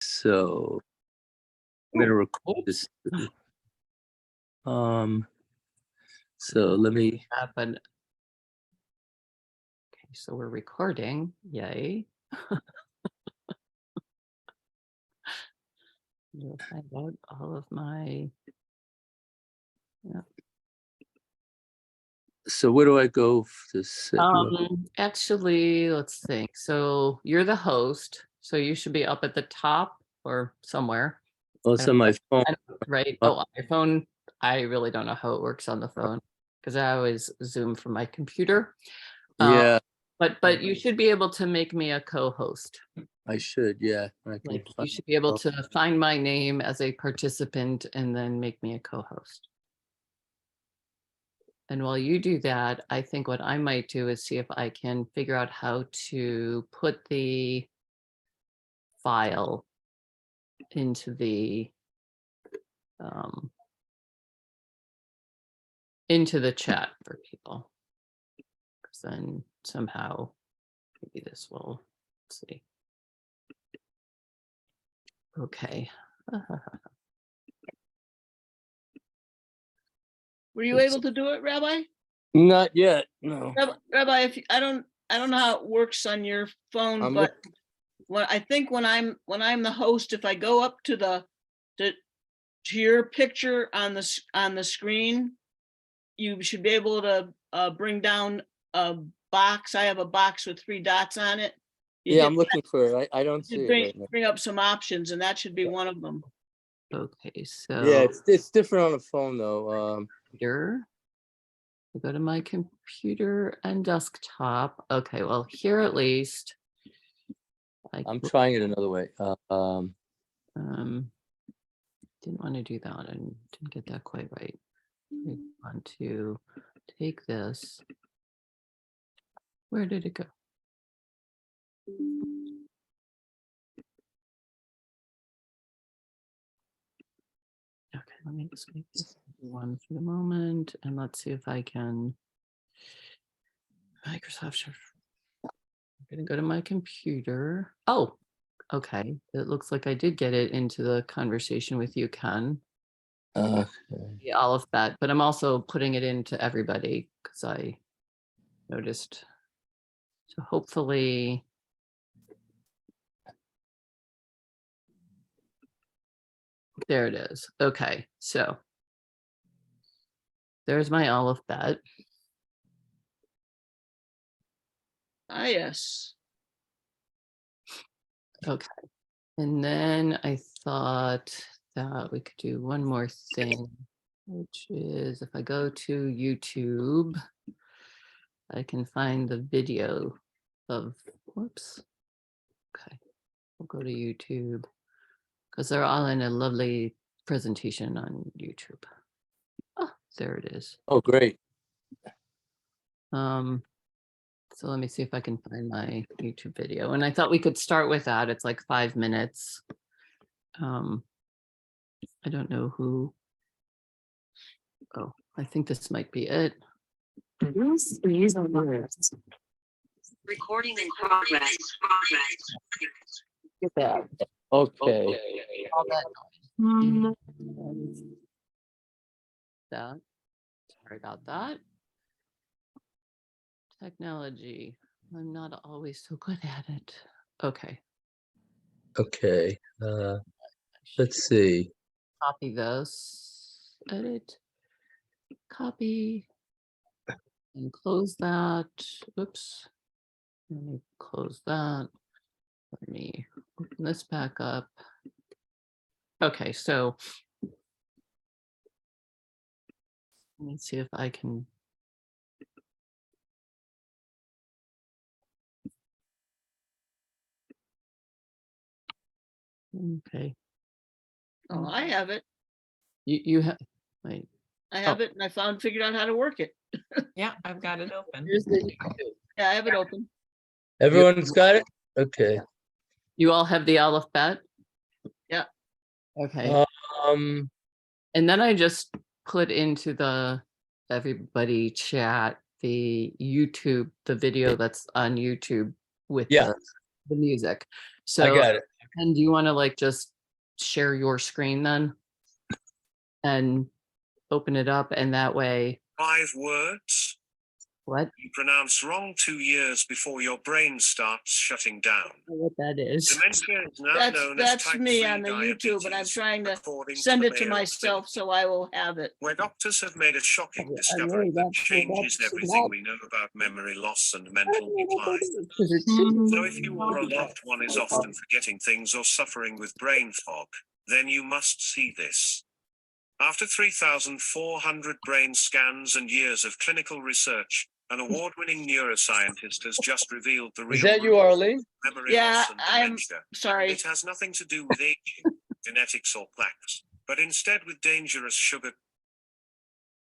So I'm going to record this. So let me. Happen. Okay, so we're recording. Yay. You'll find out all of my. Yeah. So where do I go to set you up? Actually, let's think. So you're the host, so you should be up at the top or somewhere. Oh, it's on my phone. Right? Oh, on your phone. I really don't know how it works on the phone because I always Zoom from my computer. Yeah, But you should be able to make me a co-host. I should. Yeah, I can Like you find- should be able to find my name as a participant and then make me a co-host. And while you do that, I think what I might do is see if I can figure out how to put the file into the chat for people. Because then somehow maybe this will, let's see. Okay. Were you able to do it, Rabbi? Not yet. No. Rabbi, if I don't know how it works on your phone, but I think when I'm the host, if I go up to your picture on the screen, you should be able to bring down a box. I have a box with 3 dots on it. I'm looking for it. I don't see it right now. Bring up some options, and that should be one of them. Okay, so Yeah, it's different on the phone though. here, I go to my computer and desktop. Okay, well here at least. I'm trying it another way. Didn't want to do that and didn't get that quite right. I want to take this. Where did it go? Okay, let me just make this one for the moment, and let's see if I can. Microsoft. I'm gonna go to my computer. Oh, okay. It looks like I did get it into the conversation with you, Ken. The alphabet, but I'm also putting it into everybody because I noticed. So hopefully. There it is. Okay, so there's my alphabet. Ah, yes. Okay, and then I thought that we could do one more thing, which is if I go to YouTube, I can find the video of, whoops. Okay, we'll go to YouTube because they're all in a lovely presentation on YouTube. Oh, there it is. Oh, great. So let me see if I can find my YouTube video. And I thought we could start with that. It's like 5 minutes. I don't know who. Oh, I think this might be it. Recording in progress. Get that. Okay. All that. That. Sorry about that. Technology. I'm not always so good at it. Okay. Okay. Let's see. Copy this. Edit. Copy. And close that. Oops. Let me close that. Let me open this back up. Okay, so let me see if I can. Okay. Oh, I have it. You have, wait. I have it, and I figured out how to work it. Yeah, I've got it open. Here's the, Yeah, I have it open. Everyone's got it? Okay. you all have the alphabet? Yeah. Okay. Um, And then I just put into the everybody chat the YouTube, the video that's on YouTube with Yeah. the music. So I got it. And do you want to like just share your screen then? And open it up, and that way. 5 words What? you pronounce wrong 2 years before your brain starts shutting down. What that is. Dementia is now known as That's type me 3 on the YouTube, and I'm diabetes, trying to according send the it to Mayo myself Clinic, so I will have it. where doctors have made a shocking I discovery know, that changes that's everything not- we know about memory loss and I mental don't know what that decline. is, 'cause it should So if you or a loved one is often forgetting things or suffering with brain fog, then you must see this. After 3,400 brain scans and years of clinical research, an award-winning neuroscientist has just revealed the real Is that you, root of Arlene? memory Yeah, loss and I'm dementia. sorry. It has nothing to do with aging, genetics or plaques, but instead with dangerous sugar.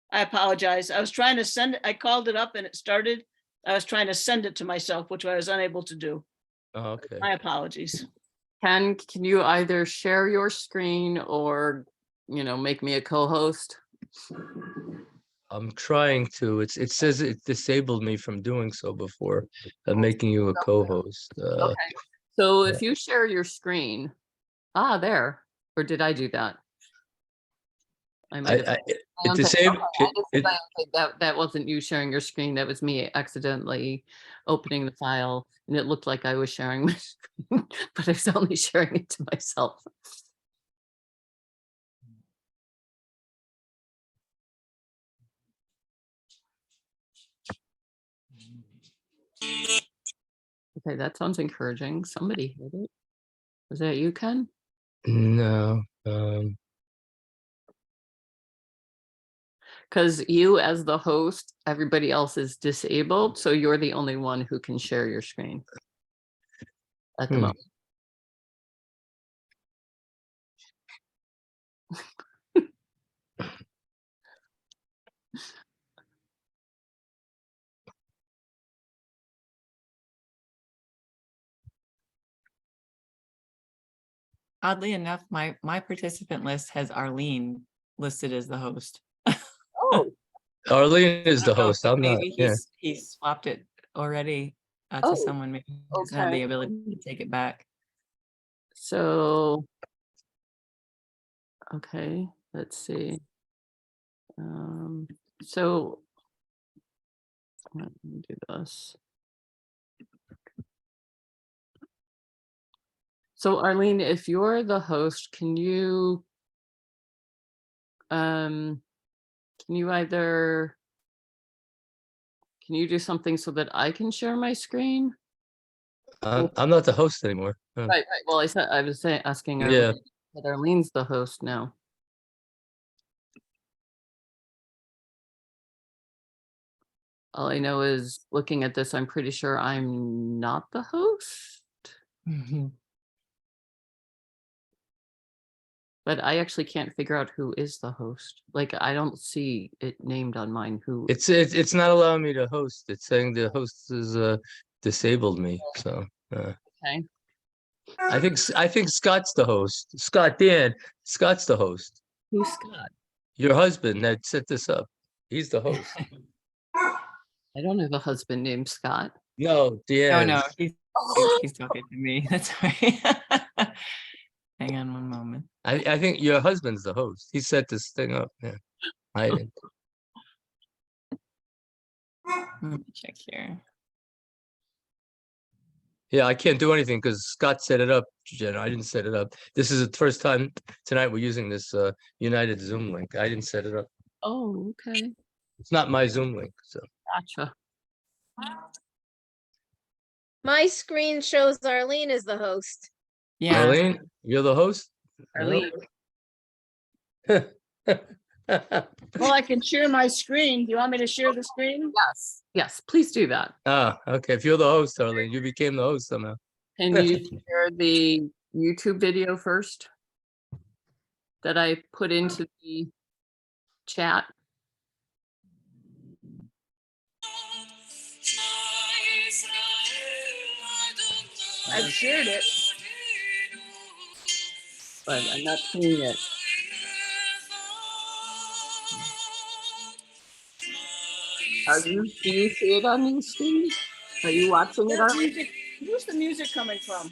I apologize. I was trying to send it. I called it up and it started. I was trying to send it to myself, which I was unable to do. Oh, okay. My apologies. Can you either share your screen or, make me a co-host? I'm trying to. It says it disabled me from doing so before, making you a co-host. Okay. So if you share your screen, there, or did I do that? I might have. It disabled. That wasn't you sharing your screen. That was me accidentally opening the file, and it looked like I was sharing my screen, but I was only sharing it to myself. Okay, that sounds encouraging. Somebody hit it. Was that you, Ken? No. Because you, as the host, everybody else is disabled, so you're the only one who can share your screen at the moment. Oddly enough, my participant list has Arlene listed as the host. Oh, Arlene is I the don't know if host. I'm not. maybe Yeah. he swapped it already to Oh, someone. Maybe he doesn't have okay. the ability to take it back. So, okay, let's see. So let me do this. So Arlene, if you're the host, can you do something so that I can share my screen? I'm not the host anymore. Right. Well, I was asking Yeah. Arlene, but Arlene's the host now. All I know is looking at this, I'm pretty sure I'm not the host. But I actually can't figure out who is the host. Like, I don't see it named on mine. Who? It's not allowing me to host. It's saying the host is disabled me. So Okay. I think Scott's the host. Scott's the host. Who's Scott? Your husband that set this up. He's the host. I don't have a husband named Scott. No, Deanne. No, he's talking to me. That's right. Hang on one moment. I think your husband's the host. He set this thing up. Yeah. I didn't. Let me check here. Yeah, I can't do anything because Scott set it up, Jen. I didn't set it up. This is the first time tonight we're using this United Zoom link. I didn't set it up. Oh, okay. It's not my Zoom link. So Gotcha. My screen shows Arlene as the host. Yeah. Arlene, you're the host? Arlene. Well, I can share my screen. Do you want me to share the screen? Yes, please do that. Okay. If you're the host, Arlene, you became the host somehow. Can you share the YouTube video first that I put into the chat? I've shared it. But I'm not seeing it. Do you see it on your screen? Are you watching it? Where's the music coming from?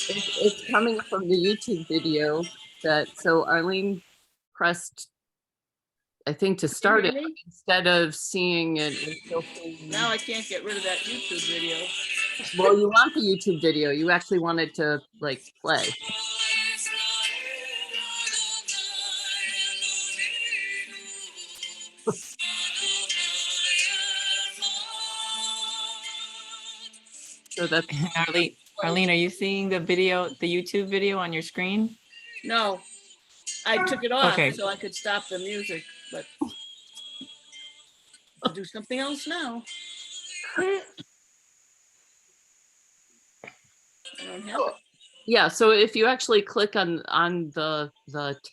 It's coming from the YouTube video so Arlene pressed, I think, to start it, hear me? instead of seeing it. It's still seeing- Now I can't get rid of that YouTube video. Well, you want the YouTube video. You actually want it to like play. So that's Arlene, are you seeing the video, the YouTube video on your screen? No, I took it off Okay. so I could stop the music, but I'll do something else now. I don't have it. yeah. So if you actually click on the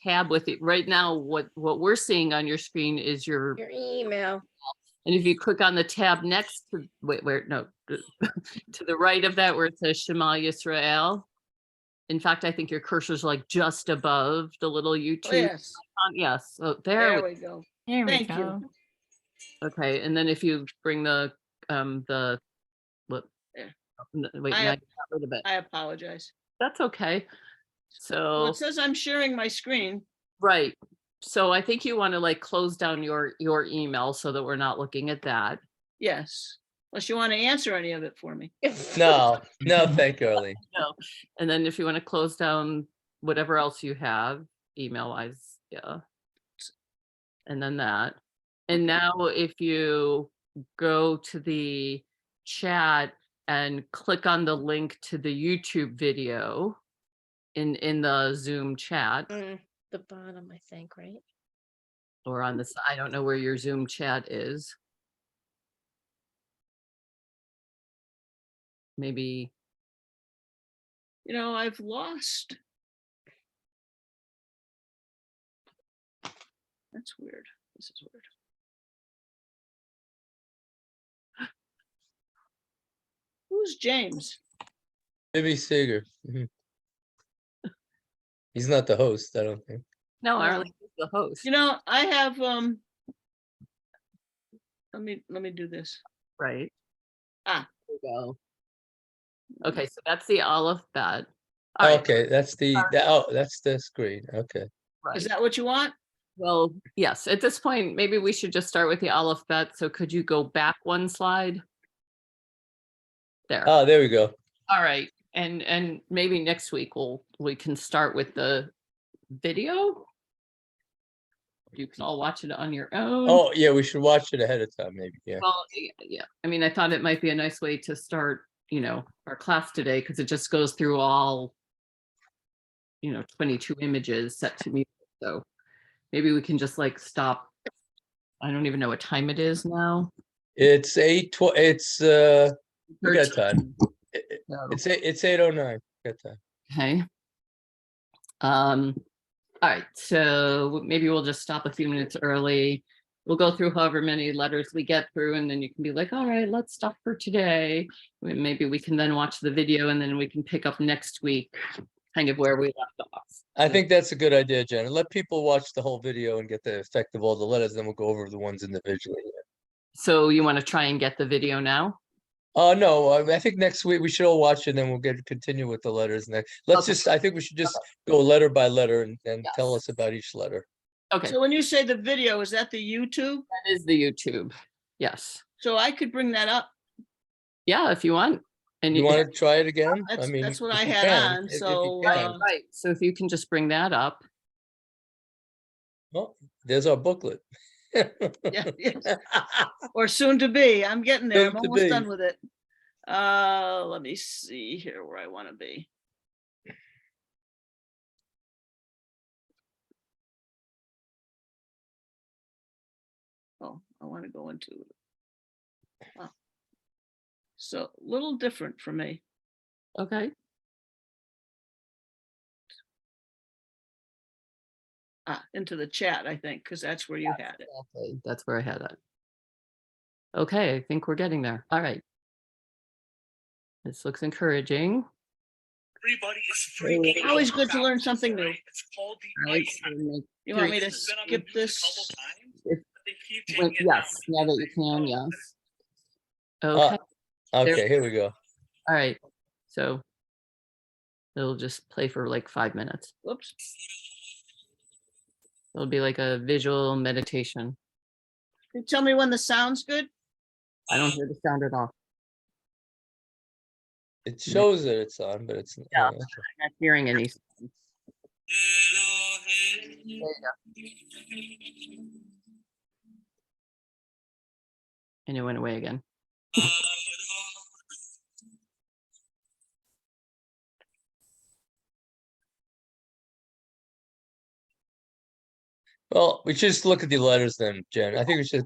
tab with it right now, what we're seeing on your screen is your email. And if you click on the tab next to, to the right of that where it says Shema Yisrael, in fact, I think your cursor's like just above the little YouTube. Oh, yes, icon. Yes, so there we go. Here we Thank go. you. Okay, and then if you bring the what? There. Wait, I- now you got rid of it. I apologize. That's okay. Well, So it says I'm sharing my screen. right. So I think you want to like close down your email so that we're not looking at that. Yes, unless you want to answer any of it for me. No, thank you, Arlene. No. And then if you want to close down whatever else you have, email wise, yeah. And then that. And now if you go to the chat and click on the link to the YouTube video in the Zoom chat The bottom, I think, right? or on this, I don't know where your Zoom chat is. Maybe. You know, I've lost. That's weird. This is weird. Who's James? Jimmy Seeger. Mhm. He's not the host, I don't think. No, Oh. Arlene is the host. You know, I have, let me do this. Right. Ah. There we go. Okay, so that's the Aleph bet. All right, Okay, that's that's the screen. Okay. right. Is that what you want? Well, yes, at this point, maybe we should just start with the Aleph bet. So could you go back one slide? There. Oh, there we go. All right. And maybe next week we can start with the video. You can all watch it on your own. Oh, yeah, we should watch it ahead of time, maybe. Yeah. Well, yeah. I mean, I thought it might be a nice way to start, our class today, because it just goes through all, 22 images set to music. So maybe we can just like stop. I don't even know what time it is now. It's 8:12. It's we got 13. time. So, It's 8:09. Got time. okay. All right. So maybe we'll just stop a few minutes early. We'll go through however many letters we get through, and then you can be like, all right, let's stop for today. Maybe we can then watch the video, and then we can pick up next week, kind of where we left off. I think that's a good idea, Jen. And let people watch the whole video and get the effect of all the letters, then we'll go over the ones individually. So you want to try and get the video now? No, I think next week we should all watch it, and then we'll continue with the letters next. Okay. I think we should just go letter by letter and tell Yes. us about each letter. Okay, So when you say the video, is that the YouTube? that is the YouTube. Yes. So I could bring that up. Yeah, if you want. And You can- want to try it again? That's what if I you had can, on, if you so, can. right. So if you can just bring that up. Oh, there's our booklet. yeah, yes. Or soon to be. I'm getting there. I'm Soon to almost be. done with it. Let me see here where I want to be. Oh, I want to go into it. Wow. So a little different for me. Okay. Into the chat, I think, because that's where you had it. Okay, that's where I had it. Okay, I think we're getting there. All right. This looks encouraging. Everybody is freaking out Always good to about learn this, something new. right? It's called the Right. ice. You want me to It's been on the skip news a this? couple times, If- but they keep taking it Yes, down. now that you can, yes. Uh, Okay, Okay, here we go. all right. So It'll just play for like 5 minutes. Whoops. It'll be like a visual meditation. Can you tell me when the sound's good? I don't hear the sound at all. It shows that it's on, but it's Yeah. okay. I'm not hearing any sound. There you go. And it went away again. Well, we should just look at the letters then, Jen. I think we should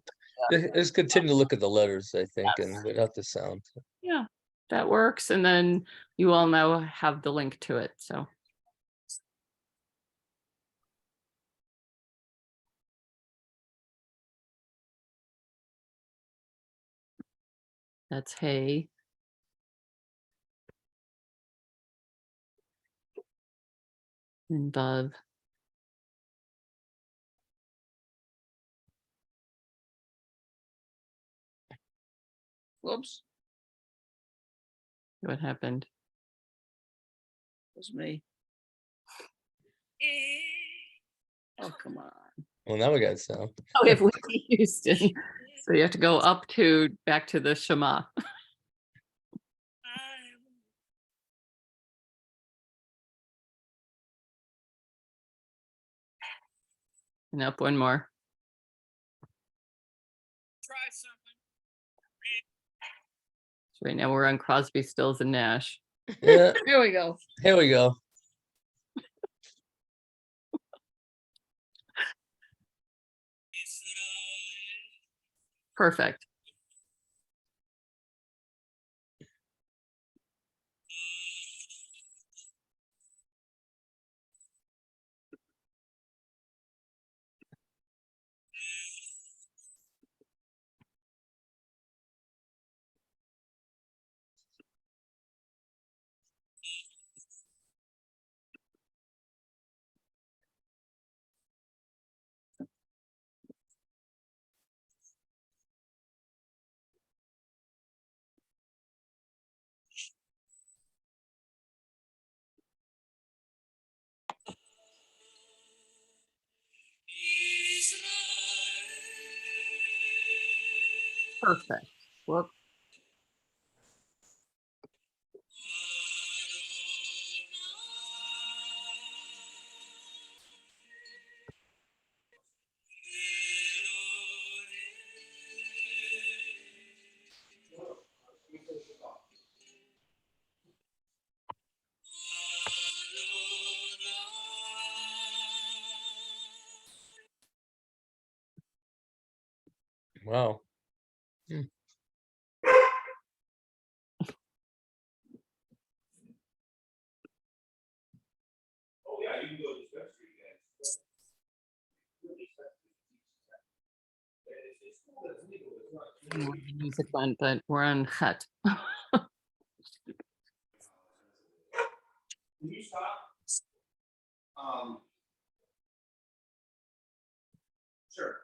just continue to look at the letters, I think, and without the sound. Yeah, that works. And then you all now have the link to it. So that's hey. And Bob. Whoops, What happened? it was me. Oh, come on. Well, now we got sound. Oh, we have Whitney Houston. So you have to go back to the Shema. And up one more. So right now we're on Crosby, Stills, and Nash. Yeah, Here we go. here we go. Perfect. Perfect. Whoop. Wow. I don't know where the music went, but we're on Chet. Can you stop? Sure.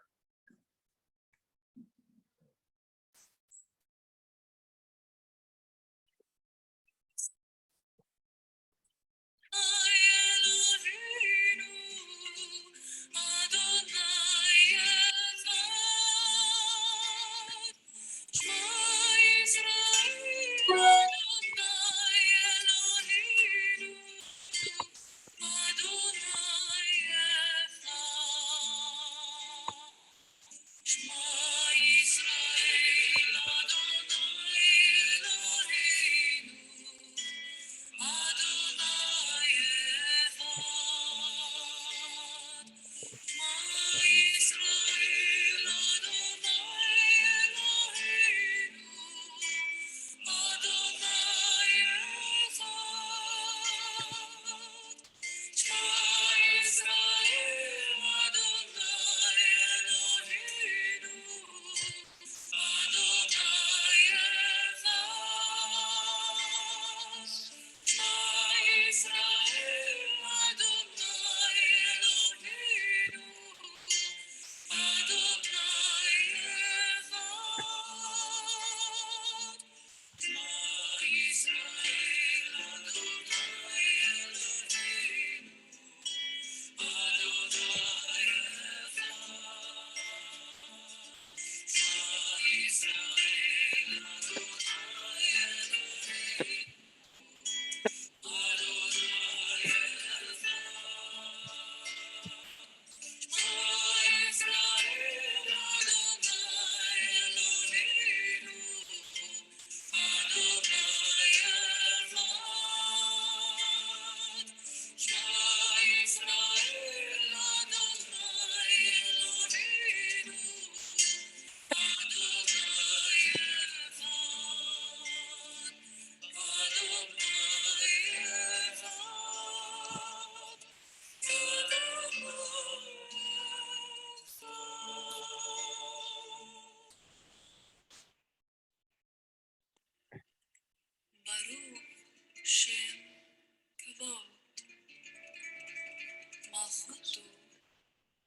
ומלכותו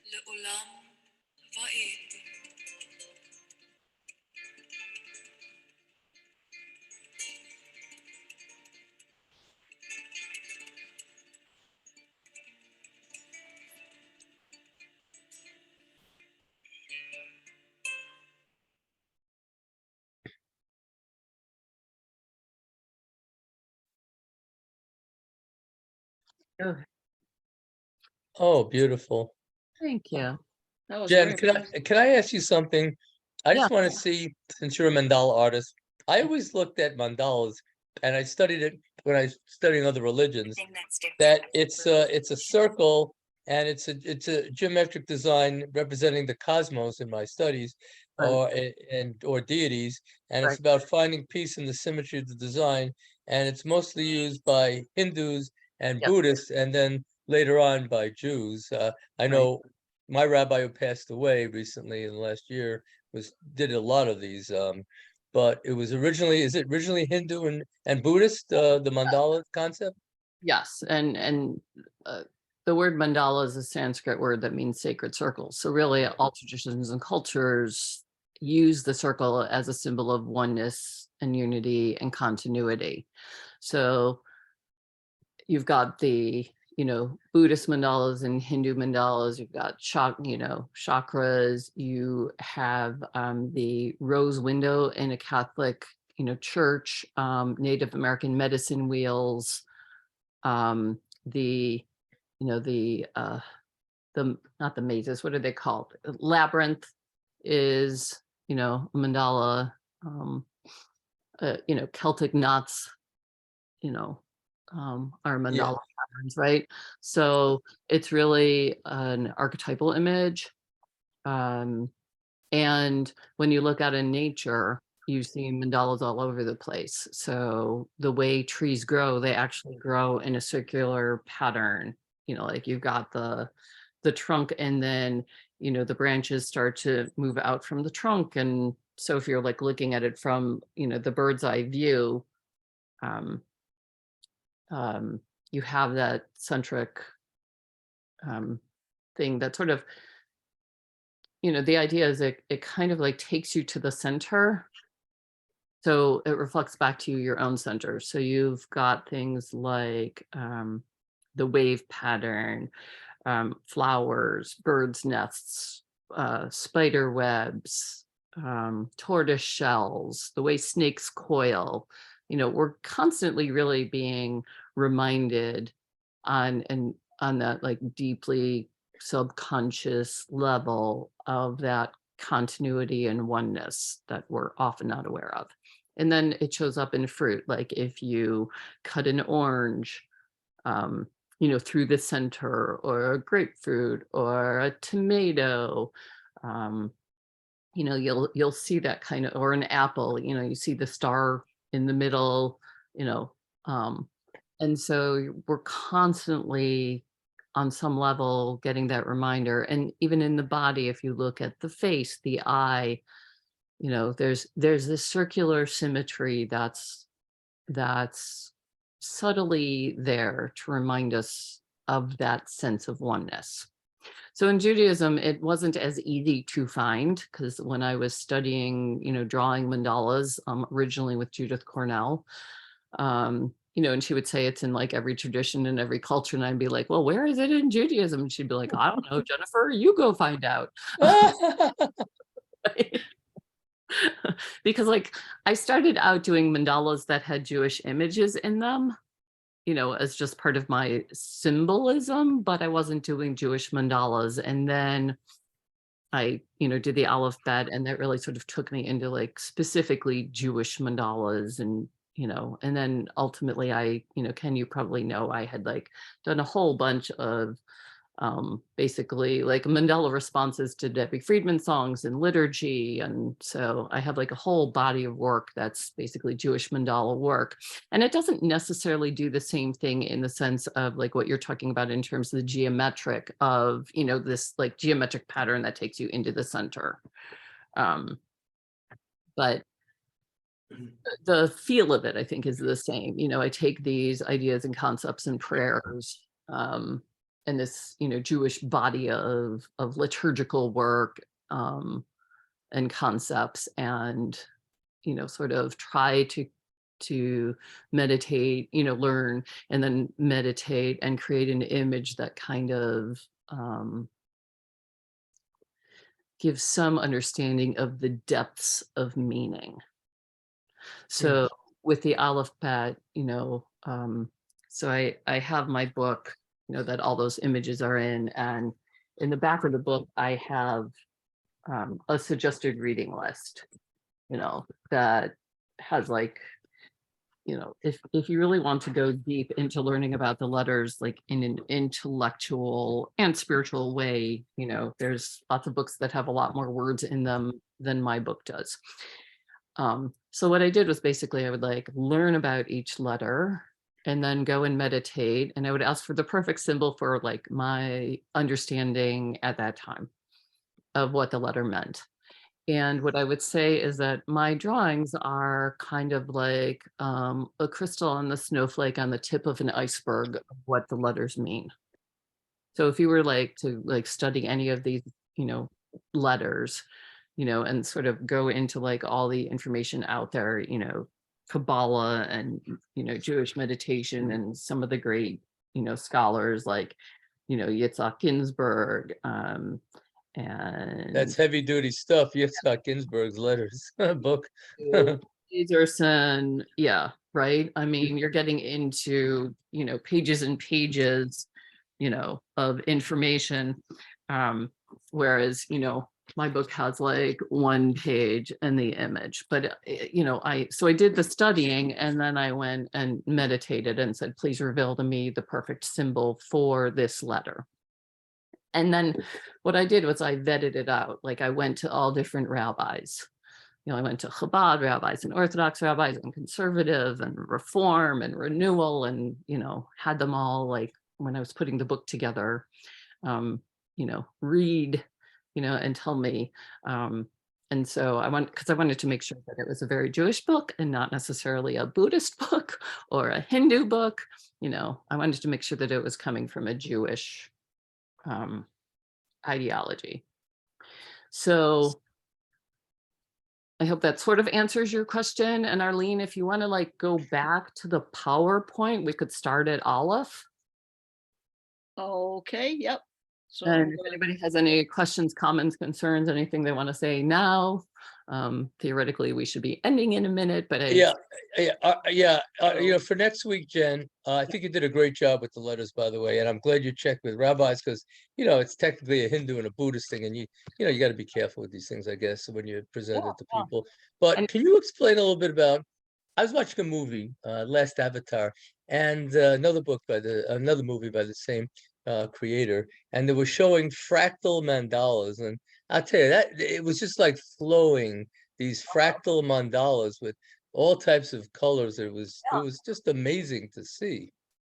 לעולם ועד. Oh, beautiful. Thank you. That was Jen, very can I ask you something? I just Yeah. want to see, since you're a mandala artist, I always looked at mandalas and I studied it when I was studying other religions, that it's a circle and it's a geometric design representing the cosmos in my studies, Right. or deities, and it's Right. about finding peace in the symmetry of the design, and it's mostly used by Hindus and Yep. Buddhists, and then later on by Jews. I know my rabbi who passed away recently in the last year did a lot of these, but is it originally Hindu and Buddhist, the mandala concept? Yes, and the word mandala is a Sanskrit word that means sacred circle. So really all traditions and cultures use the circle as a symbol of oneness and unity and continuity. So you've got the, Buddhist mandalas and Hindu mandalas, you've got chakras, you have the rose window in a Catholic, church, Native American medicine wheels, the not the mazes, what are they called? Labyrinth is, mandala, Celtic knots, are mandala patterns, right? So it's really an archetypal image. And when you look out in nature, you see mandalas all over the place. So the way trees grow, they actually grow in a circular pattern. Like you've got the trunk, and then the branches start to move out from the trunk. And so if you're like looking at it from the bird's eye view, you have that centric thing that sort of, the idea is it kind of like takes you to the center. So it reflects back to your own center. So you've got things like the wave pattern, flowers, birds' nests, spider webs, tortoise shells, the way snakes coil. We're constantly really being reminded on that like deeply subconscious level of that continuity and oneness that we're often not aware of. And then it shows up in fruit, like if you cut an orange, through the center, or a grapefruit or a tomato, you'll see that kind of, or an apple, you see the star in the middle, and so we're constantly on some level getting that reminder. And even in the body, if you look at the face, the eye, there's this circular symmetry that's subtly there to remind us of that sense of oneness. So in Judaism, it wasn't as easy to find, because when I was studying, drawing mandalas, originally with Judith Cornell, and she would say it's in like every tradition and every culture. And I'd be like, well, where is it in Judaism? And she'd be like, I don't know, Jennifer, you go find out. Because like I started out doing mandalas that had Jewish images in them, as just part of my symbolism, but I wasn't doing Jewish mandalas. And then I, did the alphabet, and that really sort of took me into like specifically Jewish mandalas. And and then ultimately I, Ken, you probably know, I had like done a whole bunch of basically like mandala responses to Debbie Friedman songs and liturgy. And so I have like a whole body of work that's basically Jewish mandala work. And it doesn't necessarily do the same thing in the sense of like what you're talking about in terms of the geometric of, this like geometric pattern that takes you into the center. But the feel of it, I think, is the same. I take these ideas and concepts and prayers, and this, Jewish body of liturgical work, and concepts, and, sort of try to meditate, learn, and then meditate and create an image that kind of gives some understanding of the depths of meaning. So with the Aleph Bet, so I have my book, that all those images are in, and in the back of the book, I have a suggested reading list, that has like, if you really want to go deep into learning about the letters, like in an intellectual and spiritual way, there's lots of books that have a lot more words in them than my book does. So what I did was basically I would like learn about each letter and then go and meditate, and I would ask for the perfect symbol for like my understanding at that time of what the letter meant. And what I would say is that my drawings are kind of like a crystal and the snowflake on the tip of an iceberg of what the letters mean. So if you were like to like study any of these, letters, and sort of go into like all the information out there, Kabbalah and, Jewish meditation and some of the great, scholars like, Yitzhak Ginsburg, and That's heavy duty stuff. Yitzhak Ginsburg's letters book. Judelsohn, yeah, right. I mean, you're getting into, pages and pages, of information. Whereas, my book has like one page and the image, but so I did the studying, and then I went and meditated and said, please reveal to me the perfect symbol for this letter. And then what I did was I vetted it out. Like I went to all different rabbis. I went to Chabad rabbis and Orthodox rabbis and conservative and reform and renewal, and, had them all like when I was putting the book together, read, and tell me. And so because I wanted to make sure that it was a very Jewish book and not necessarily a Buddhist book or a Hindu book. I wanted to make sure that it was coming from a Jewish ideology. So I hope that sort of answers your question. And Arlene, if you want to like go back to the PowerPoint, we could start at Aleph. Okay, yep. So And if anybody has any questions, comments, concerns, anything they want to say now, theoretically we should be ending in a minute, but For next week, Jen, I think you did a great job with the letters, by the way, and I'm glad you checked with rabbis because it's technically a Hindu and a Buddhist thing, and you got to be careful with these things, I guess, when you present it to people. But can you explain a little bit about? I was watching a movie, Last Avatar, and another movie by the same creator, and they were showing fractal mandalas, and I'll tell you that it was just like flowing these fractal mandalas with all types of colors. It was just amazing to see.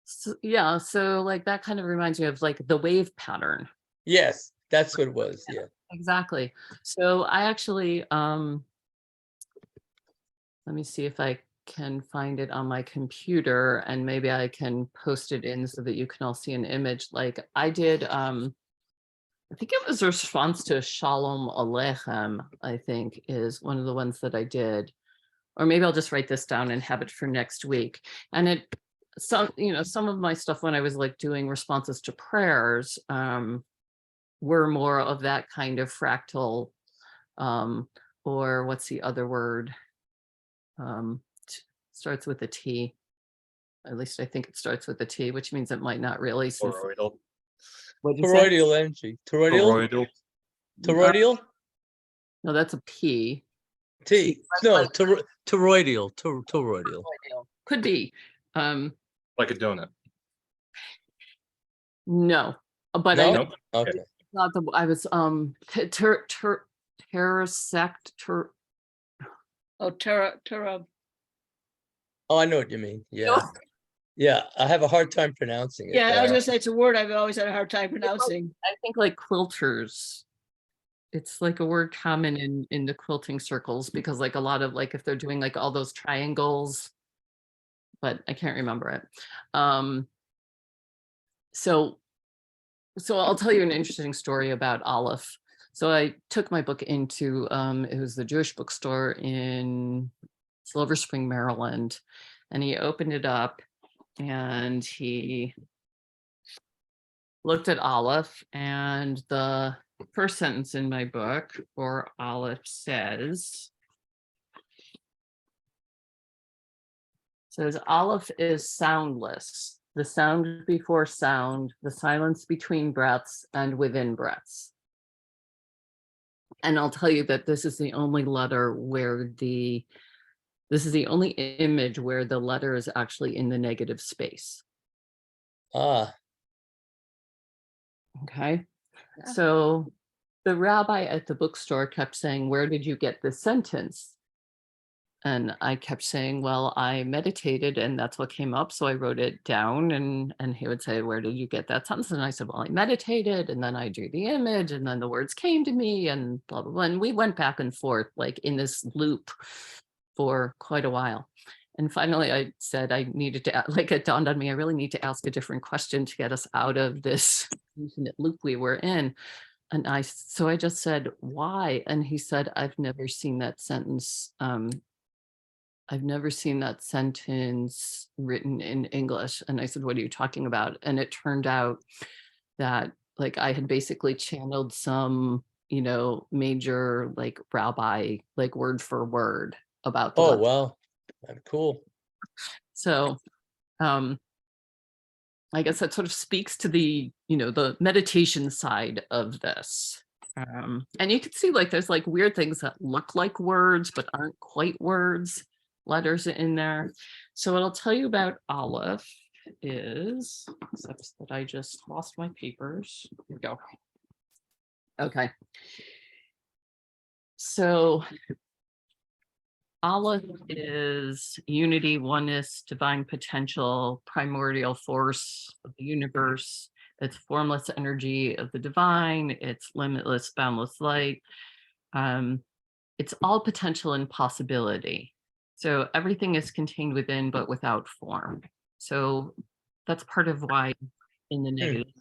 So like that kind of reminds me of like the wave pattern. Yes, that's what it was. Yeah, exactly. So I actually let me see if I can find it on my computer, and maybe I can post it in so that you can all see an image. Like I did, I think it was a response to Shalom Aleichem, I think is one of the ones that I did. Or maybe I'll just write this down and have it for next week. And some of my stuff when I was like doing responses to prayers were more of that kind of fractal, or what's the other word? Starts with a T. At least I think it starts with a T, which means it might not really. Toroidal. Toroidal energy. Toroidal. No, that's a P. T. No, toroidal. Toroidal. Could be. Like a donut. No, but No? I know Okay. not the. I was terasect. Terra. Oh, I know what you mean. Yeah. Yeah, I have a hard time pronouncing it. Yeah, I was gonna say it's a word I've always had a hard time pronouncing. I think like quilters. It's like a word common in the quilting circles, because like a lot of like if they're doing like all those triangles, but I can't remember it. So So I'll tell you an interesting story about Aleph. So I took my book into, it was the Jewish bookstore in Silver Spring, Maryland, and he opened it up and he looked at Aleph, and the first sentence in my book for Aleph says Aleph is soundless, the sound before sound, the silence between breaths and within breaths. And I'll tell you that this is the only letter where this is the only image where the letter is actually in the negative space. Ah, Okay. So the rabbi at the bookstore kept saying, "Where did you get this sentence?" And I kept saying, "Well, I meditated and that's what came up. So I wrote it down." And he would say, "Where did you get that sentence?" And I said, "Well, I meditated and then I drew the image and then the words came to me and blah, blah, blah." And we went back and forth like in this loop for quite a while. And finally I said I needed to, like it dawned on me, I really need to ask a different question to get us out of this infinite loop we were in. And so I just said, "Why?" And he said, "I've never seen that sentence. I've never seen that sentence written in English." And I said, "What are you talking about?" And it turned out that like I had basically channeled some, major like rabbi, like word for word about the oh, letter. wow. Cool. So I guess that sort of speaks to the, the meditation side of this. And you can see like there's like weird things that look like words but aren't quite words, letters in there. So what I'll tell you about Aleph is, except that I just lost my papers. Here we go. Okay. So Aleph is unity, oneness, divine potential, primordial force of the universe. It's formless energy of the divine. It's limitless, boundless light. It's all potential and possibility. So everything is contained within, but without form. So that's part of why in the negative,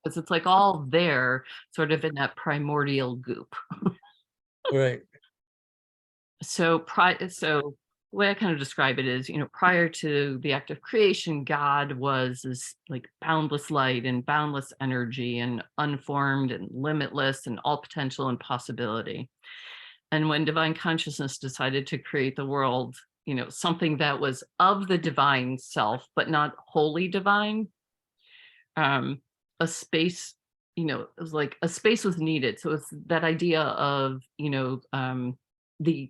because it's like all there, sort of in that primordial goop. Right. So the way I kind of describe it is, prior to the act of creation, God was this like boundless light and boundless energy and unformed and limitless and all potential and possibility. And when divine consciousness decided to create the world, something that was of the divine self, but not wholly divine, a space, it was like a space was needed. So it's that idea of, the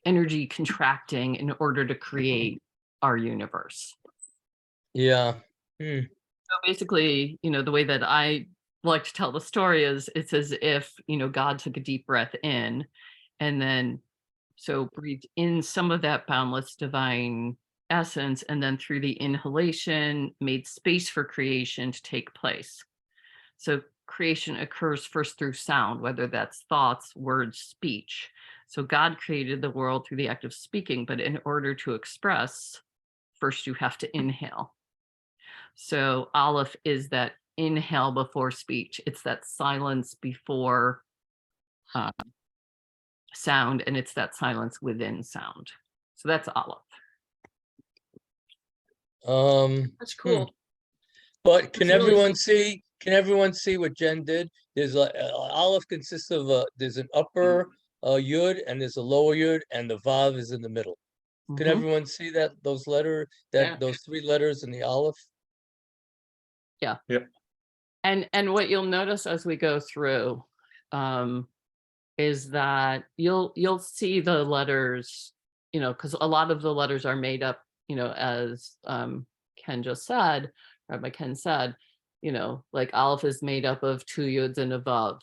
energy contracting in order to create our universe. Yeah. So basically, the way that I like to tell the story is it's as if, God took a deep breath in and then so breathed in some of that boundless divine essence, and then through the inhalation made space for creation to take place. So creation occurs first through sound, whether that's thoughts, words, speech. So God created the world through the act of speaking, but in order to express, first you have to inhale. So Aleph is that inhale before speech. It's that silence before sound, and it's that silence within sound. So that's Aleph. That's cool. But can It's really everyone see? Can everyone see what Jen did? There's Aleph consists of there's an upper yud and there's a lower yud, and the vav is in the middle. Can Mhm. everyone see that those Yeah. those three letters in the Aleph? Yeah. Yep. And what you'll notice as we go through is that you'll see the letters, because a lot of the letters are made up, as Ken just said, Rabbi Ken said, like Aleph is made up of two yuds and a vav,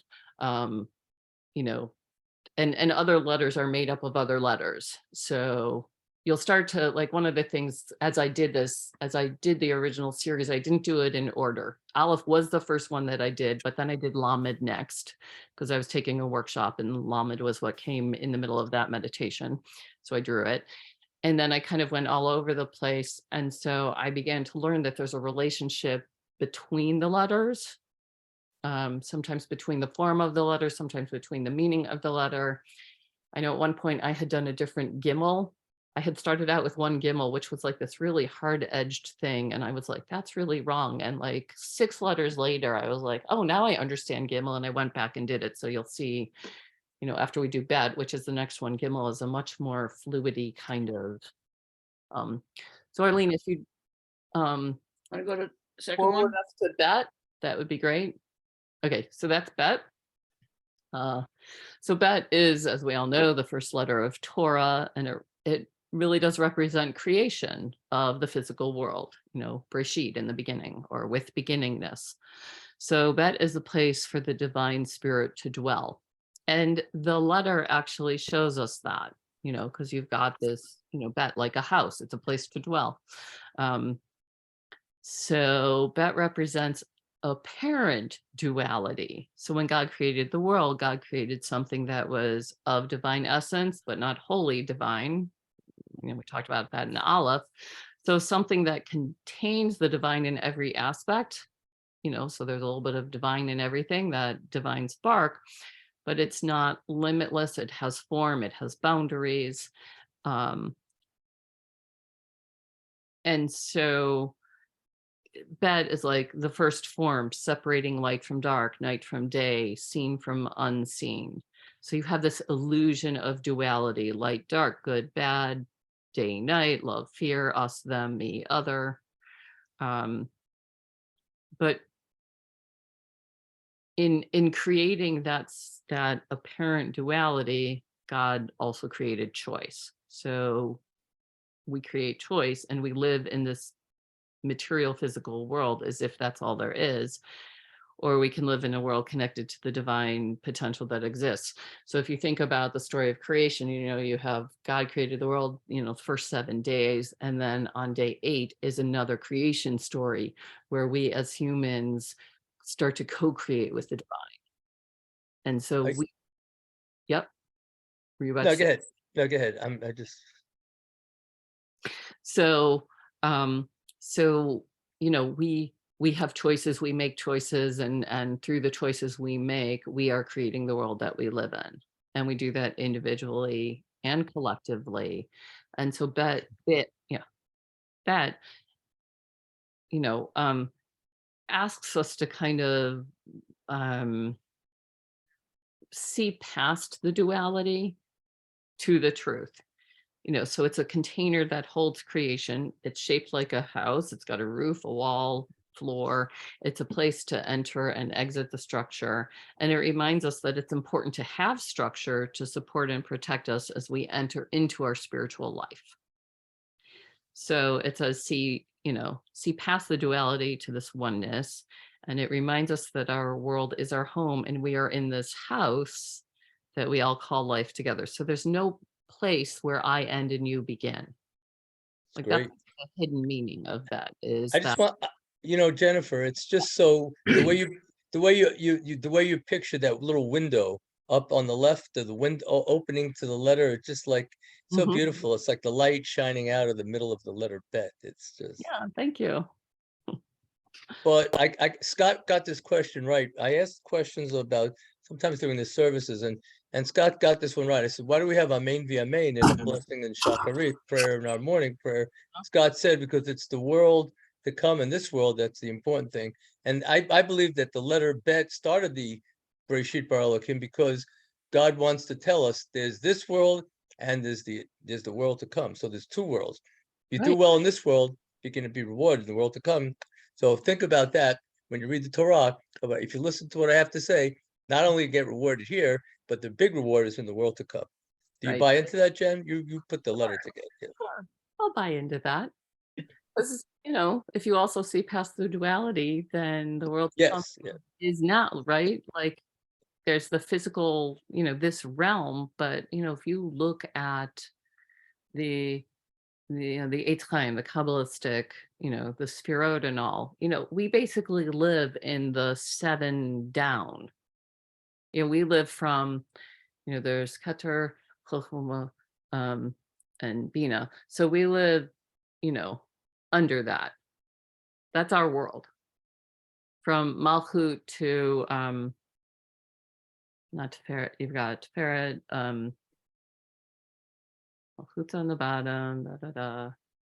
and other letters are made up of other letters. So you'll start to like, one of the things as I did the original series, I didn't do it in order. Aleph was the first one that I did, but then I did Lamed next because I was taking a workshop and Lamed was what came in the middle of that meditation. So I drew it. And then I kind of went all over the place. And so I began to learn that there's a relationship between the letters. sometimes between the form of the letter, sometimes between the meaning of the letter. I know at one point I had done a different gimel. I had started out with one gimel, which was like this really hard-edged thing. And I was like, that's really wrong. And like 6 letters later, I was like, oh, now I understand gimel. And I went back and did it. So you'll see, after we do bet, which is the next one, gimel is a much more fluidy kind of. So Arlene, if you Want to go to the second forward one? us to bet, that would be great. Okay, so that's bet. So bet is, as we all know, the first letter of Torah, and it really does represent creation of the physical world, Breshit in the beginning, or with beginningness. So bet is a place for the divine spirit to dwell. And the letter actually shows us that, because you've got this, bet like a house, it's a place to dwell. So bet represents apparent duality. So when God created the world, God created something that was of divine essence, but not wholly divine. We talked about that in Aleph. So something that contains the divine in every aspect, so there's a little bit of divine in everything, that divine spark, but it's not limitless. It has form, it has boundaries. And so bet is like the first form, separating light from dark, night from day, seen from unseen. So you have this illusion of duality, light, dark, good, bad, day, night, love, fear, us, them, me, other. But in creating that apparent duality, God also created choice. So we create choice, and we live in this material physical world as if that's all there is, or we can live in a world connected to the divine potential that exists. So if you think about the story of creation, you have God created the world, the first 7 days, and then on day 8 is another creation story where we as humans start to co-create with the divine. And so yep. Were you about No, to go say? ahead. No, go ahead. So, we have choices, we make choices, and through the choices we make, we are creating the world that we live in. And we do that individually and collectively. And so bet, asks us to kind of see past the duality to the truth. So it's a container that holds creation. It's shaped like a house. It's got a roof, a wall, floor. It's a place to enter and exit the structure. And it reminds us that it's important to have structure to support and protect us as we enter into our spiritual life. So it says, see past the duality to this oneness. And it reminds us that our world is our home, and we are in this house that we all call life together. So there's no place where I end and you begin. Like Great. that's the hidden meaning of that. Is I just that want, Jennifer, it's just so the way you picture that little window up on the left of the window opening to the letter, it's just like so Mhm. beautiful. It's like the light shining out of the middle of the letter bet. It's just Yeah, thank you. But Scott got this question right. I asked questions about sometimes during the services, and Scott got this one right. I said, why do we have Amen via Amen and blessing and Shacharit prayer in our morning prayer? Scott said, because it's the world to come, in this world, that's the important thing. And I believe that the letter bet started the Bereshit Bara Elohim, because God wants to tell us there's this world and there's the world to come. So there's 2 worlds. You do Right. well in this world, you're going to be rewarded in the world to come. So think about that when you read the Torah. If you listen to what I have to say, not only get rewarded here, but the big reward is in the world to come. Do you Right. buy into that, Jen? You put the letter together. Yeah. Sure. I'll buy into that. Because, if you also see past the duality, then the world to come Yes. Yeah. is not, right? Like there's the physical, this realm, but if you look at the Eitz Chaim, the Kabbalistic, the Sphirot and all, we basically live in the 7 down. We live from, there's Keter, Chochmah, and Bina. So we live, under that. That's our world. from Malchut to not Tiferet, you've got Tiferet, Malchut's on the bottom,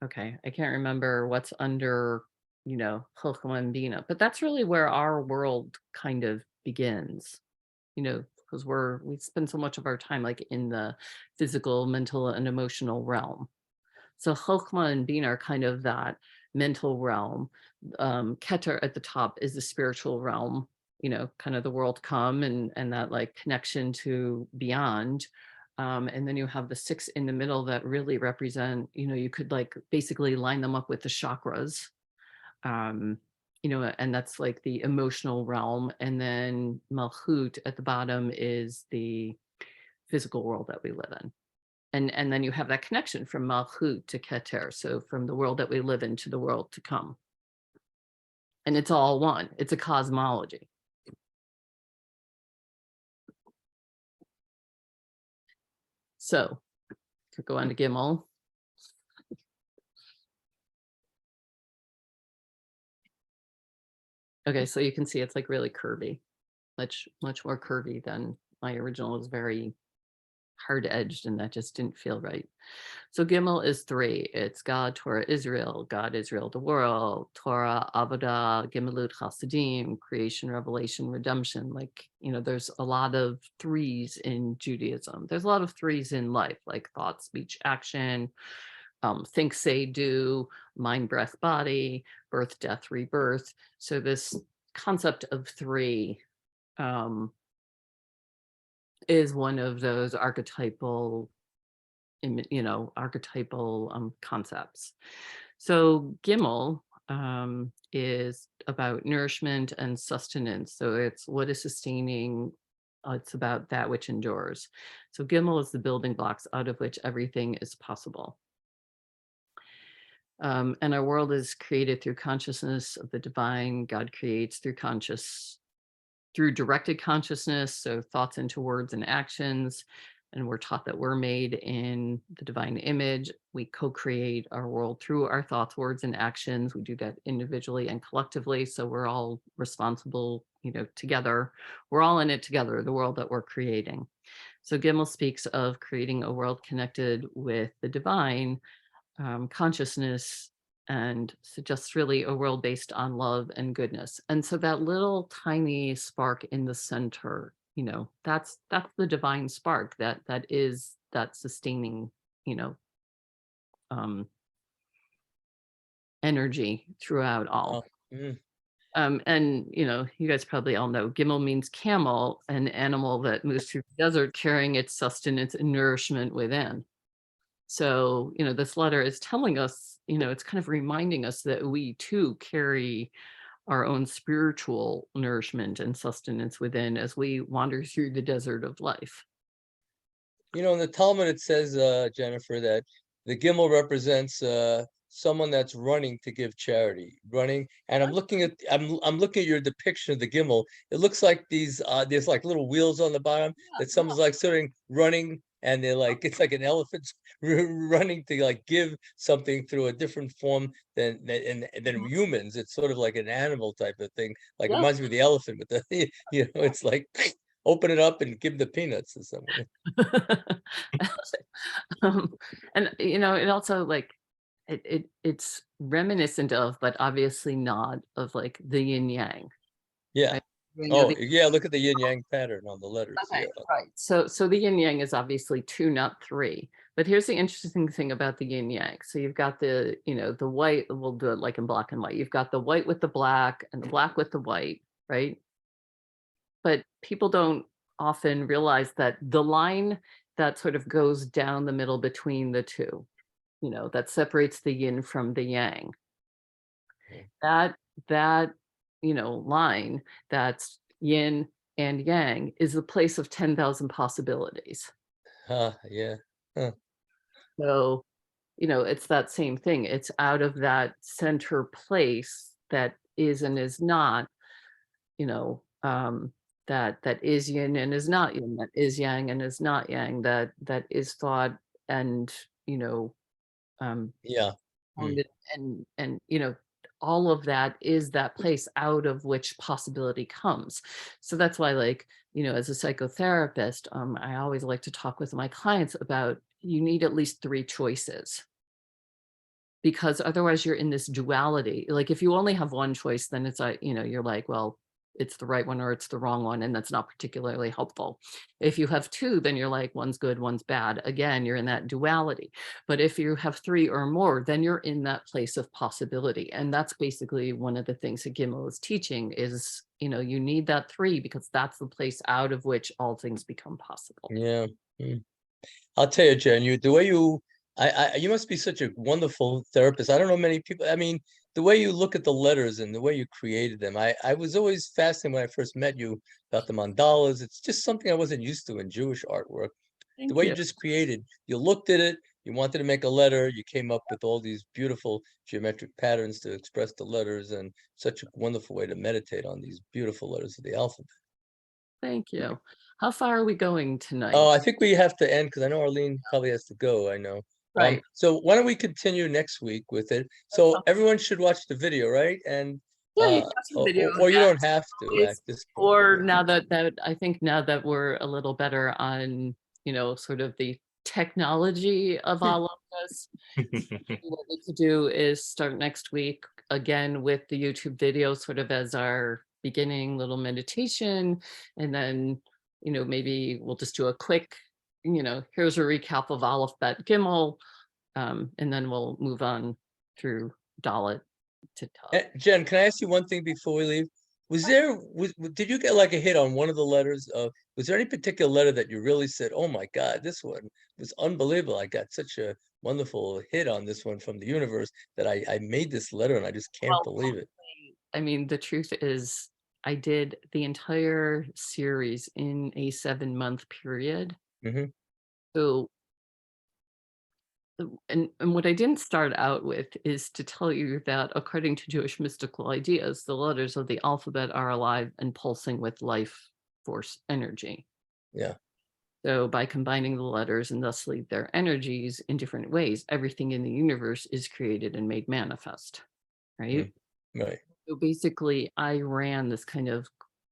Okay, I can't remember what's under, Chochmah and Bina, but that's really where our world kind of begins, because we spend so much of our time like in the physical, mental, and emotional realm. So Chochmah and Bina are kind of that mental realm. Keter at the top is the spiritual realm, kind of the world to come and that like connection to beyond. And then you have the 6 in the middle that really represent, you could like basically line them up with the chakras, and that's like the emotional realm. And then Malchut at the bottom is the physical world that we live in. And then you have that connection from Malchut to Keter, so from the world that we live in to the world to come. And it's all one. It's a cosmology. So, could go on to Gimel. Okay, so you can see it's like really curvy, much more curvy than my original. It was very hard edged, and that just didn't feel right. So Gimel is 3. It's God, Torah, Israel, God, Israel, the world, Torah, Avodah, Gimelut, Chassidim, creation, revelation, redemption. Like, there's a lot of 3s in Judaism. There's a lot of 3s in life, like thought, speech, action, think, say, do, mind, breath, body, birth, death, rebirth. So this concept of 3 is one of those archetypal concepts. So Gimel is about nourishment and sustenance. So it's what is sustaining. It's about that which endures. So Gimel is the building blocks out of which everything is possible. And our world is created through consciousness of the divine. God creates through directed consciousness, so thoughts into words and actions. And we're taught that we're made in the divine image. We co-create our world through our thoughts, words, and actions. We do that individually and collectively. So we're all responsible, together. We're all in it together, the world that we're creating. So Gimel speaks of creating a world connected with the divine consciousness, and suggests really a world based on love and goodness. And so that little tiny spark in the center, that's the divine spark that is that sustaining, energy throughout all. And you guys probably all know Gimel means camel, an animal that moves through the desert carrying its sustenance and nourishment within. So, this letter is telling us, it's kind of reminding us that we too carry our own spiritual nourishment and sustenance within as we wander through the desert of life. In the Talmud, it says, Jennifer, that the Gimel represents someone that's running to give charity, running. And I'm looking at your depiction of the Gimel. It looks like there's like little wheels on the bottom that someone's like sort of running, and they're like, it's like an elephant running to like give something through a different form than humans. It's sort of like an animal type of thing. Like, it reminds me of the elephant with the, it's like, open it up and give the peanuts or something. And it also like it's reminiscent of, but obviously not of, like the yin yang. Yeah. Right? Look at the yin yang pattern on the letters. Okay, Yeah. right. So the yin yang is obviously 2, not 3. But here's the interesting thing about the yin yang. So you've got the white. We'll do it like in black and white. You've got the white with the black and the black with the white, right? But people don't often realize that the line that sort of goes down the middle between the two, that separates the yin from the yang, that line that's yin and yang is the place of 10,000 possibilities. Yeah. Huh. So, it's that same thing. It's out of that center place that is and is not, that is yin and is not yin, that is yang and is not yang, that is thought and, Yeah. and all of that is that place out of which possibility comes. So that's why, like, as a psychotherapist, I always like to talk with my clients about, you need at least 3 choices, because otherwise you're in this duality. Like if you only have one choice, then it's like, you're like, well, it's the right one or it's the wrong one, and that's not particularly helpful. If you have 2, then you're like, one's good, one's bad. Again, you're in that duality. But if you have 3 or more, then you're in that place of possibility. And that's basically one of the things that Gimel is teaching is, you need that 3, because that's the place out of which all things become possible. Yeah. I'll tell you, Jen, the way you must be such a wonderful therapist. I don't know many people. I mean, the way you look at the letters and the way you created them. I was always fascinated when I first met you about the mandalas. It's just something I wasn't used to in Jewish artwork. Thank The way you. you just created, you looked at it, you wanted to make a letter, you came up with all these beautiful geometric patterns to express the letters, and such a wonderful way to meditate on these beautiful letters of the alphabet. Thank you. How far are we going tonight? Oh, I think we have to end because I know Arlene probably has to go. I know. Right. So why don't we continue next week with it? So everyone should watch the video, right? And Yeah, you can watch the video, or you yeah. don't have to at this point. Or now that I think now that we're a little better on, sort of the technology of all of this, what we could do is start next week again with the YouTube video sort of as our beginning little meditation. And then, maybe we'll just do a quick, here's a recap of Aleph, Bet, Gimel. And then we'll move on through Dalet to Tav. Jen, can I ask you one thing before we leave? Did you get like a hit on one of the letters? Was there any particular letter that you really said, "Oh my God, this one was unbelievable. I got such a wonderful hit on this one from the universe that I made this letter and I just can't believe it." I mean, the truth is, I did the entire series in a 7-month period. Mhm. So, and what I didn't start out with is to tell you that according to Jewish mystical ideas, the letters of the alphabet are alive and pulsing with life force energy. Yeah. So by combining the letters and thusly their energies in different ways, everything in the universe is created and made manifest, right? Right. So basically, I ran this kind of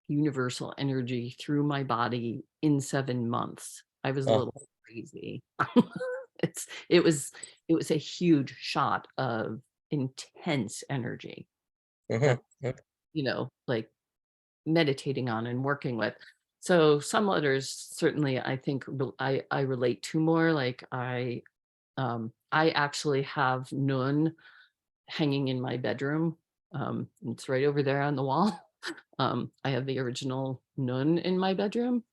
universal energy through my body in 7 months. I was a Oh. little crazy. It was a huge shot of intense energy that, like meditating on and working with. So some letters certainly I think I relate to more. Like I actually have Nun hanging in my bedroom. It's right over there on the wall. I have the original Nun in my bedroom.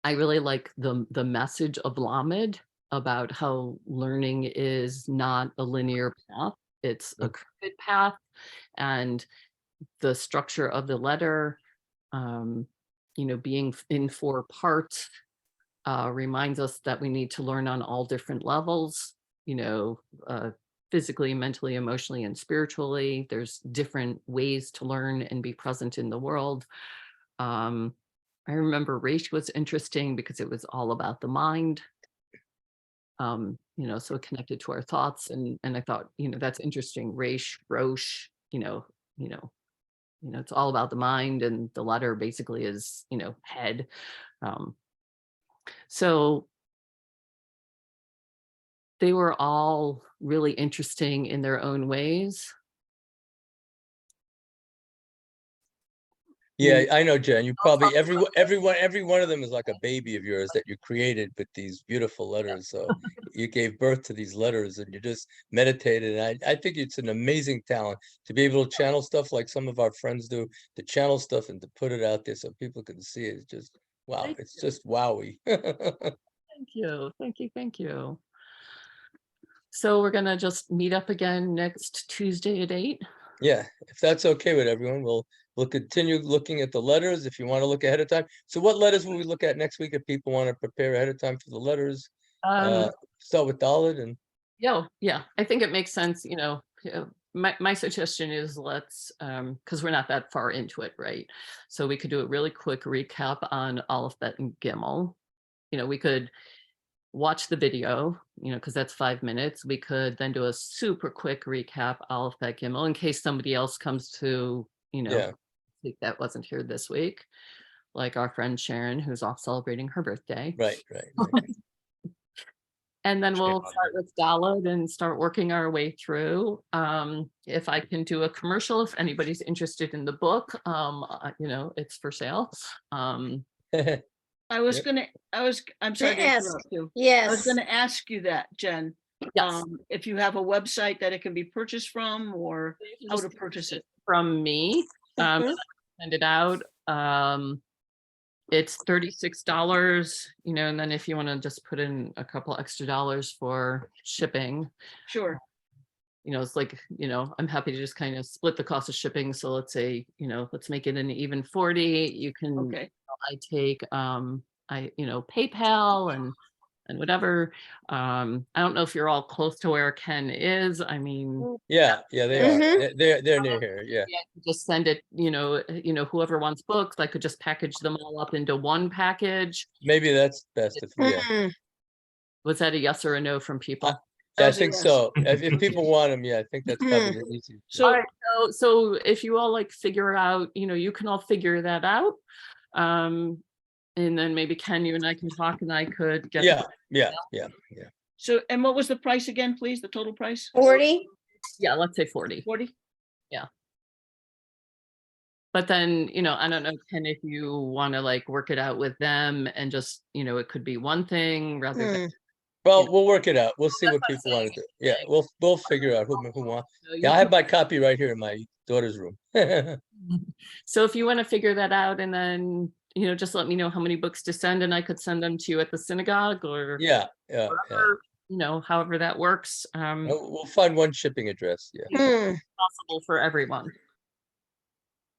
I really like the message of Lamed about how learning is not a linear path. It's a crooked path, and the structure of the letter, being in 4 parts, reminds us that we need to learn on all different levels, physically, mentally, emotionally, and spiritually. There's different ways to learn and be present in the world. I remember Reish was interesting because it was all about the mind. So connected to our thoughts, and I thought, that's interesting. Reish, Rosh, it's all about the mind, and the letter basically is, head. So they were all really interesting in their own ways. Yeah, I know, Jen. You probably every one of them is like a baby of yours that you created with these beautiful letters. So you gave birth to these letters and you just meditated. And I think it's an amazing talent to be able to channel stuff like some of our friends do, to channel stuff and to put it out there so people can see it. It's just wow. It's just wowie. Thank you. So we're gonna just meet up again next Tuesday at 8. Yeah, if that's okay with everyone, we'll continue looking at the letters if you want to look ahead of time. So what letters will we look at next week if people want to prepare ahead of time for the letters? Start with Dalet and yeah, I think it makes sense. My suggestion is let's, because we're not that far into it, right? So we could do a really quick recap on Aleph, Bet, and Gimel. We could watch the video, because that's 5 minutes. We could then do a super quick recap, Aleph, Bet, Gimel, in case somebody else comes to, think that wasn't here this week, like our friend Sharon, who's off celebrating her birthday. Right. And then we'll start with Dalet and start working our way through. If I can do a commercial, if anybody's interested in the book, it's for sale. I'm Yes. sorry to interrupt you. I was Yes. gonna ask you that, Jen. Yes. If you have a website that it can be purchased from, or how to Just purchase it. from me, Mhm. send it out. It's $36, and then if you want to just put in a couple extra dollars for shipping, Sure. it's like, I'm happy to just kind of split the cost of shipping. So let's say, let's make it an even 40. You can, Okay. I take, PayPal and whatever. I don't know if you're all close to where Ken is. I mean, Yeah, they are. They're near here. Yeah. I could just send it, whoever wants books, I could just package them all up into one package. Maybe that's best. Was that a yes or a no from people? I think so. If people want them, I think that's probably the easiest. So, All right, so if you all figure out, you can all figure that out. And then maybe Ken, you and I can talk, and I could get. Yeah. So, and what was the price again, please? The total price? 40? Yeah, let's say 40. 40? But then, I don't know, Ken, if you want to work it out with them and just, it could be one thing rather than. Well, we'll work it out. We'll see what people want to do. Yeah, we'll figure out who wants. Yeah, I have my copy right here in my daughter's room. So if you want to figure that out, and then, just let me know how many books to send, and I could send them to you at the synagogue or wherever, however that works. We'll find one shipping address. Yeah. Possible for everyone.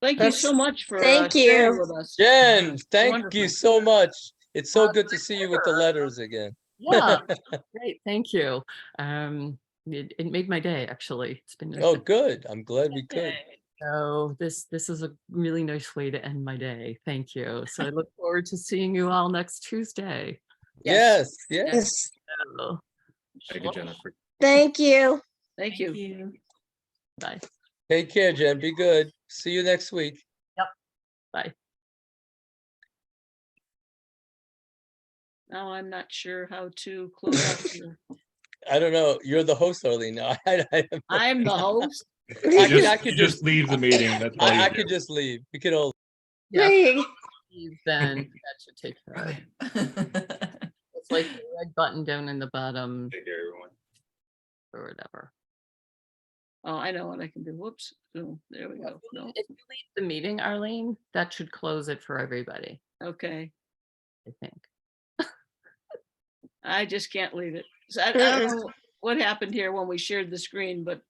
Thank you so much for Thank sharing you. with us. Jen, thank Wonderful. you so much. It's so good to see you with the letters again. Yeah, great, thank you. It made my day, actually. It's been Oh, good. I'm glad we could. So this is a really nice way to end my day. Thank you. So I look forward to seeing you all next Tuesday. Yes. So, Thank you, Jennifer. Thank you. Thank you. bye. Take care, Jen. Be good. See you next week. Bye. Now I'm not sure how to close out here. I don't know. You're the host, Arlene. No, I'm the host. I could just leave the meeting. That's all I you could do. just leave. We could all. Yeah, Hey. then that should take care of it. It's like the red button down in the bottom Take care, everyone. or whatever. Oh, I know what I can do. Whoops. Oh, there we go. No. If you leave the meeting, Arlene, that should close it for everybody, Okay. I think. I just can't leave it. So I don't know what happened here when we shared the screen, but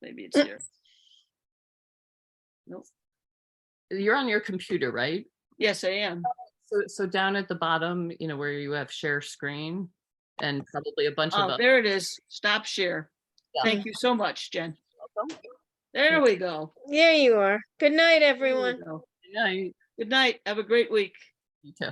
maybe it's there. Nope. You're on your computer, right? Yes, I am. So down at the bottom, where you have share screen and probably a bunch of. Oh, there it is. Stop share. Yeah. Thank you so much, Jen. There we go. There you are. Good night, There we everyone. go. Yeah, Good night. Have a great week. you too.